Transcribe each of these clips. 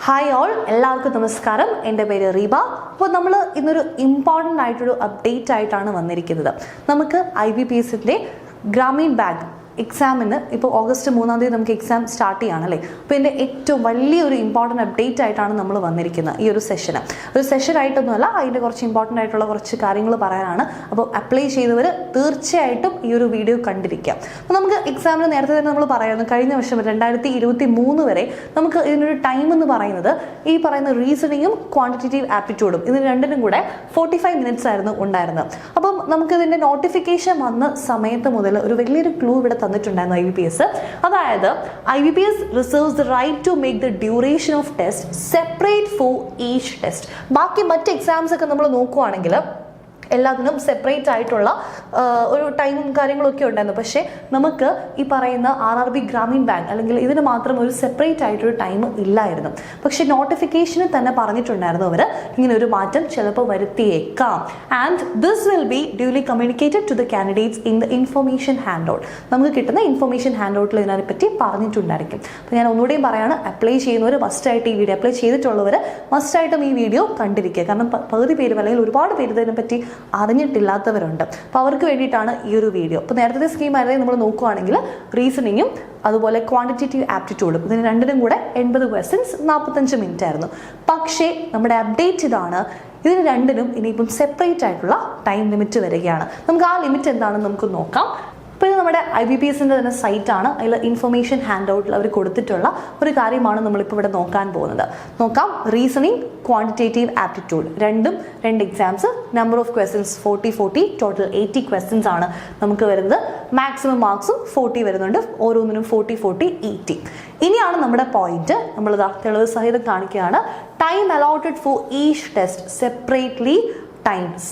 Hi all, എല്ലാവർക്കും നമസ്കാരം. എൻ്റെ പേര് റീബ. അപ്പോൾ നമ്മൾ ഇന്നൊരു ഇമ്പോർട്ടൻ്റ് ആയിട്ടൊരു അപ്ഡേറ്റ് ആയിട്ടാണ് വന്നിരിക്കുന്നത്. നമുക്ക് IBPSൻ്റെ ഗ്രാമീൺ ബാങ്ക് എക്സാമിന് ഇപ്പോൾ ഓഗസ്റ്റ് 3-ാം തീയതി നമുക്ക് എക്സാം സ്റ്റാർട്ട് ചെയ്യുകയാണല്ലേ. അപ്പോൾ ഇതിൻ്റെ ഏറ്റവും വലിയൊരു ഇമ്പോർട്ടൻ്റ് അപ്ഡേറ്റ് ആയിട്ടാണ് നമ്മൾ വന്നിരിക്കുന്നത്. ഈ ഒരു സെഷൻ ആയിട്ടൊന്നുമല്ല, അതിൻ്റെ കുറച്ച് ഇമ്പോർട്ടൻ്റ് ആയിട്ടുള്ള കുറച്ച് കാര്യങ്ങൾ പറയാനാണ്. അപ്പോൾ അപ്ലൈ ചെയ്തവർ തീർച്ചയായിട്ടും ഈ ഒരു വീഡിയോ കണ്ടിരിക്കാം. അപ്പോൾ നമുക്ക് എക്സാമിന് നേരത്തെ തന്നെ നമ്മൾ പറയുന്നു, കഴിഞ്ഞ വർഷം 2023 വരെ നമുക്ക് ഇതിനൊരു ടൈം എന്ന് പറയുന്നത് ഈ പറയുന്ന റീസണിങ്ങും ക്വാണ്ടിറ്റേറ്റീവ് ആപ്റ്റിറ്റ്യൂഡും ഇതിന് രണ്ടിനും കൂടെ 45 മിനിറ്റ്സ് ആയിരുന്നു ഉണ്ടായിരുന്നത്. അപ്പം നമുക്കിതിൻ്റെ നോട്ടിഫിക്കേഷൻ വന്ന സമയത്ത് മുതൽ ഒരു വലിയൊരു ക്ലൂ ഇവിടെ തന്നിട്ടുണ്ടായിരുന്നു IBPS. അതായത് IBPS reserves the right to make the duration of test separate for each test. ബാക്കി മറ്റ് എക്സാംസ് ഒക്കെ നമ്മൾ നോക്കുവാണെങ്കിൽ എല്ലാത്തിനും സെപ്പറേറ്റ് ആയിട്ടുള്ള ഒരു ടൈമും കാര്യങ്ങളൊക്കെ ഉണ്ടായിരുന്നു. പക്ഷേ നമുക്ക് ഈ പറയുന്ന RRB ഗ്രാമീൺ ബാങ്ക് അല്ലെങ്കിൽ ഇതിന് മാത്രം ഒരു സെപ്പറേറ്റ് ആയിട്ടൊരു ടൈം ഇല്ലായിരുന്നു. പക്ഷേ നോട്ടിഫിക്കേഷനിൽ തന്നെ പറഞ്ഞിട്ടുണ്ടായിരുന്നു അവർ ഇങ്ങനെ ഒരു മാറ്റം ചിലപ്പോൾ വരുത്തിയേക്കാം. And this will be duly communicated to the candidates in the information hand out. നമുക്ക് കിട്ടുന്ന ഇൻഫർമേഷൻ ഹാൻഡ് ഔട്ടിൽ ഇതിനെപ്പറ്റി പറഞ്ഞിട്ടുണ്ടായിരിക്കും. അപ്പോൾ ഞാൻ ഒന്നുകൂടെയും പറയാണ്, അപ്ലൈ ചെയ്യുന്നവർ മസ്റ്റായിട്ട് ഈ വീഡിയോ, അപ്ലൈ ചെയ്തിട്ടുള്ളവർ മസ്റ്റായിട്ടും ഈ വീഡിയോ കണ്ടിരിക്കുക. കാരണം പകുതി പേരും അല്ലെങ്കിൽ ഒരുപാട് പേര് ഇതിനെപ്പറ്റി അറിഞ്ഞിട്ടില്ലാത്തവരുണ്ട്. അപ്പോൾ അവർക്ക് വേണ്ടിയിട്ടാണ് ഈ ഒരു വീഡിയോ. അപ്പോൾ നേരത്തെ സ്കീമായിരുന്നെങ്കിൽ നമ്മൾ നോക്കുകയാണെങ്കിൽ റീസണിങ്ങും അതുപോലെ ക്വാണ്ടിറ്റേറ്റീവ് ആപ്റ്റിറ്റ്യൂഡും ഇതിന് രണ്ടിനും കൂടെ 80 ക്വസ്റ്റ്യൻസ് 45 മിനിറ്റ് ആയിരുന്നു. പക്ഷേ നമ്മുടെ അപ്ഡേറ്റ് ഇതാണ്, ഇതിന് രണ്ടിനും ഇനിയിപ്പം സെപ്പറേറ്റ് ആയിട്ടുള്ള ടൈം ലിമിറ്റ് വരികയാണ്. നമുക്ക് ആ ലിമിറ്റ് എന്താണെന്ന് നമുക്ക് നോക്കാം. ഇപ്പോൾ ഇത് നമ്മുടെ IBPSൻ്റെ തന്നെ സൈറ്റാണ്. അതിൽ ഇൻഫർമേഷൻ ഹാൻഡ് ഔട്ടിൽ അവർ കൊടുത്തിട്ടുള്ള ഒരു കാര്യമാണ് നമ്മളിപ്പോൾ ഇവിടെ നോക്കാൻ പോകുന്നത്. നോക്കാം. റീസണിങ്, ക്വാണ്ടിറ്റേറ്റീവ് ആപ്റ്റിറ്റ്യൂഡ് രണ്ട് exams, number of questions 40 total 80 questions ആണ് നമുക്ക് വരുന്നത്. മാക്സിമം മാർക്സും 40 വരുന്നുണ്ട്, ഓരോന്നിനും 40 80. ഇനിയാണ് നമ്മുടെ പോയിന്റ്. നമ്മളിതാ തെളിവ് സഹിതം കാണിക്കുകയാണ്. Time allotted four each test separately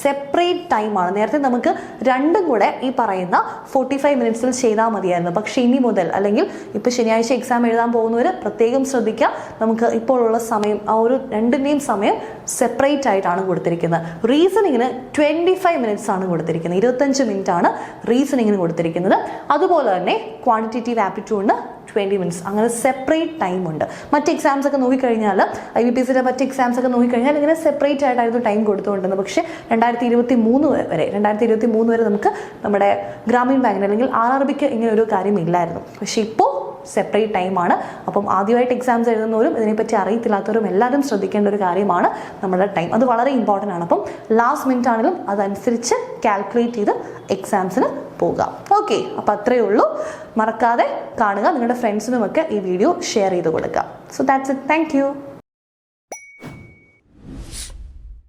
separate ടൈമാണ്. നേരത്തെ നമുക്ക് രണ്ടും കൂടെ ഈ പറയുന്ന 45 മിനിറ്റ്സിൽ ചെയ്താൽ മതിയായിരുന്നു. പക്ഷേ ഇനി മുതൽ, അല്ലെങ്കിൽ ഇപ്പോൾ ശനിയാഴ്ച എക്സാം എഴുതാൻ പോകുന്നവർ പ്രത്യേകം ശ്രദ്ധിക്കുക, നമുക്ക് ഇപ്പോഴുള്ള സമയം ആ ഒരു രണ്ടിൻ്റെയും സമയം സെപ്പറേറ്റ് ആയിട്ടാണ് കൊടുത്തിരിക്കുന്നത്. റീസണിങ്ങിന് 25 മിനിറ്റ്സ് ആണ് കൊടുത്തിരിക്കുന്നത്, 25 മിനിറ്റ് ആണ് റീസണിങ്ങിന് കൊടുത്തിരിക്കുന്നത്. അതുപോലെ തന്നെ ക്വാണ്ടിറ്റേറ്റീവ് ആപ്റ്റിറ്റ്യൂഡിന് 20 മിനിറ്റ്സ്. അങ്ങനെ സെപ്പറേറ്റ് ടൈം ഉണ്ട്. മറ്റ് എക്സാംസ് ഒക്കെ നോക്കിക്കഴിഞ്ഞാൽ IBPSൻ്റെ മറ്റ് എക്സാംസ് ഒക്കെ നോക്കിക്കഴിഞ്ഞാൽ ഇങ്ങനെ സെപ്പറേറ്റ് ആയിട്ടായിരുന്നു ടൈം കൊടുത്തുകൊണ്ടിരുന്നത്. പക്ഷേ 2023 വരെ നമുക്ക് നമ്മുടെ ഗ്രാമീൺ ബാങ്കിന് അല്ലെങ്കിൽ RRBക്ക് ഇങ്ങനെ ഒരു കാര്യം ഇല്ലായിരുന്നു. പക്ഷേ ഇപ്പോൾ സെപ്പറേറ്റ് ടൈമാണ്. അപ്പം ആദ്യമായിട്ട് എക്സാംസ് എഴുതുന്നവരും ഇതിനെപ്പറ്റി അറിയത്തില്ലാത്തവരും എല്ലാവരും ശ്രദ്ധിക്കേണ്ട ഒരു കാര്യമാണ് നമ്മുടെ ടൈം. അത് വളരെ ഇമ്പോർട്ടൻ്റ് ആണ്. അപ്പം ലാസ്റ്റ് മിനിറ്റ് ആണെങ്കിലും അതനുസരിച്ച് കാൽക്കുലേറ്റ് ചെയ്ത് എക്സാംസിന് പോകുക. ഓക്കെ, അപ്പോൾ അത്രയേ ഉള്ളൂ. മറക്കാതെ കാണുക, നിങ്ങളുടെ ഫ്രണ്ട്സിനുമൊക്കെ ഈ വീഡിയോ ഷെയർ ചെയ്ത് കൊടുക്കുക. So that's it. Thank you.